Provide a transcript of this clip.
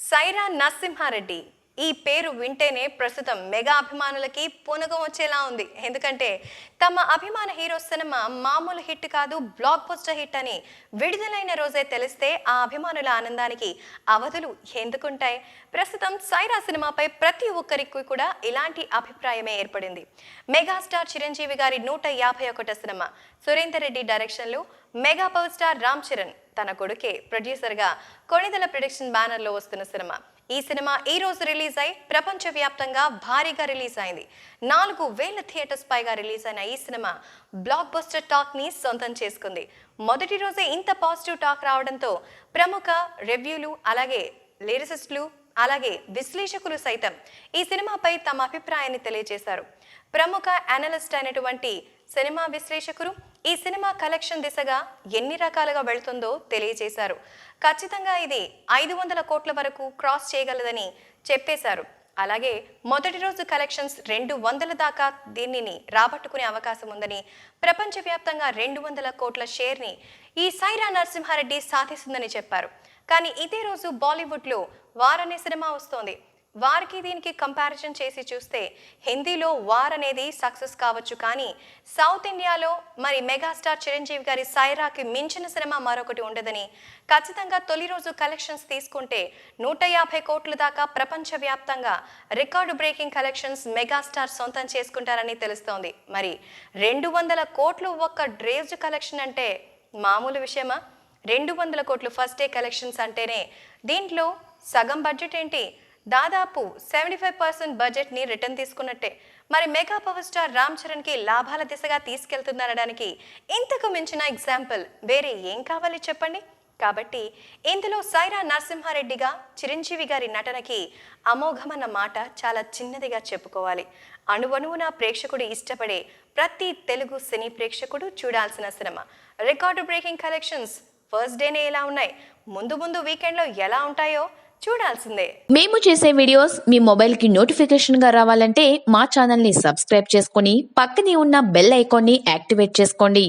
సైరా నరసింహారెడ్డి ఈ పేరు వింటేనే ప్రస్తుతం మెగా అభిమానులకి పునగం వచ్చేలా ఉంది. ఎందుకంటే తమ అభిమాన హీరో సినిమా మామూలు హిట్ కాదు, బ్లాక్ బస్టర్ హిట్ అని విడుదలైన రోజే తెలిస్తే ఆ అభిమానుల ఆనందానికి అవధులు ఎందుకుంటాయి? ప్రస్తుతం సైరా సినిమాపై ప్రతి ఒక్కరికి కూడా ఇలాంటి అభిప్రాయమే ఏర్పడింది. మెగాస్టార్ చిరంజీవి గారి 151వ సినిమా సురేందర్ రెడ్డి డైరెక్షన్లో mega power star Ram Charan తన కొడుకే ప్రొడ్యూసర్గా కొణిదెల ప్రొడక్షన్ బ్యానర్లో వస్తున్న సినిమా. ఈ సినిమా ఈ రోజు రిలీజ్ అయి ప్రపంచవ్యాప్తంగా భారీగా రిలీజ్ అయింది. 4,000 థియేటర్స్ పైగా రిలీజ్ అయిన ఈ సినిమా బ్లాక్ బస్టర్ టాక్ ని సొంతం చేసుకుంది. మొదటి రోజే ఇంత పాజిటివ్ టాక్ రావడంతో ప్రముఖ రివ్యూలు, అలాగే లిరిసిస్టులు, అలాగే విశ్లేషకులు సైతం ఈ సినిమాపై తమ అభిప్రాయాన్ని తెలియజేశారు. ప్రముఖ అనలిస్ట్ అయినటువంటి సినిమా విశ్లేషకులు ఈ సినిమా కలెక్షన్ దిశగా ఎన్ని రకాలుగా వెళుతుందో తెలియజేశారు. ఖచ్చితంగా ఇది 500 కోట్ల వరకు క్రాస్ చేయగలదని చెప్పేశారు. అలాగే మొదటి రోజు కలెక్షన్స్ 200 దాకా దీనిని రాబట్టుకునే అవకాశం ఉందని, ప్రపంచవ్యాప్తంగా 200 కోట్ల షేర్ని ఈ సైరా నరసింహారెడ్డి సాధిస్తుందని చెప్పారు. కానీ ఇదే రోజు బాలీవుడ్లో వార్ అనే సినిమా వస్తోంది. వారికి దీనికి కంపారిజన్ చేసి చూస్తే హిందీలో వార్ అనేది సక్సెస్ కావచ్చు, కానీ సౌత్ ఇండియాలో మరి మెగాస్టార్ చిరంజీవి గారి సైరాకి మించిన సినిమా మరొకటి ఉండదని, ఖచ్చితంగా తొలి రోజు కలెక్షన్స్ తీసుకుంటే 150 కోట్ల దాకా ప్రపంచవ్యాప్తంగా రికార్డు బ్రేకింగ్ కలెక్షన్స్ మెగాస్టార్ సొంతం చేసుకుంటారని తెలుస్తోంది. మరి 200 కోట్లు ఒక్క రోజు కలెక్షన్ అంటే మామూలు విషయమా? 200 కోట్లు ఫస్ట్ డే కలెక్షన్స్ అంటేనే దీంట్లో సగం బడ్జెట్ ఏంటి, దాదాపు 75% బడ్జెట్ని రిటర్న్ తీసుకున్నట్టే. మరి మెగా పవర్ స్టార్ రామ్ చరణ్కి లాభాల దిశగా తీసుకెళ్తుందనడానికి ఇంతకు మించిన ఎగ్జాంపుల్ వేరే ఏం కావాలి చెప్పండి? కాబట్టి ఇందులో సైరా నరసింహారెడ్డిగా చిరంజీవి గారి నటనకి అమోఘమన్న మాట చాలా చిన్నదిగా చెప్పుకోవాలి. అణువణువున ప్రేక్షకుడు ఇష్టపడే ప్రతి తెలుగు సినీ ప్రేక్షకుడు చూడాల్సిన cinema. Record breaking collections first డేనే ఎలా ఉన్నాయి, ముందు ముందు వీకెండ్లో ఎలా ఉంటాయో చూడాల్సిందే. మేము చేసే వీడియోస్ మీ మొబైల్ కి నోటిఫికేషన్ గా రావాలంటే మా ఛానల్ ని సబ్స్క్రైబ్ చేసుకుని పక్కనే ఉన్న బెల్ ఐకాన్ ని యాక్టివేట్ చేసుకోండి.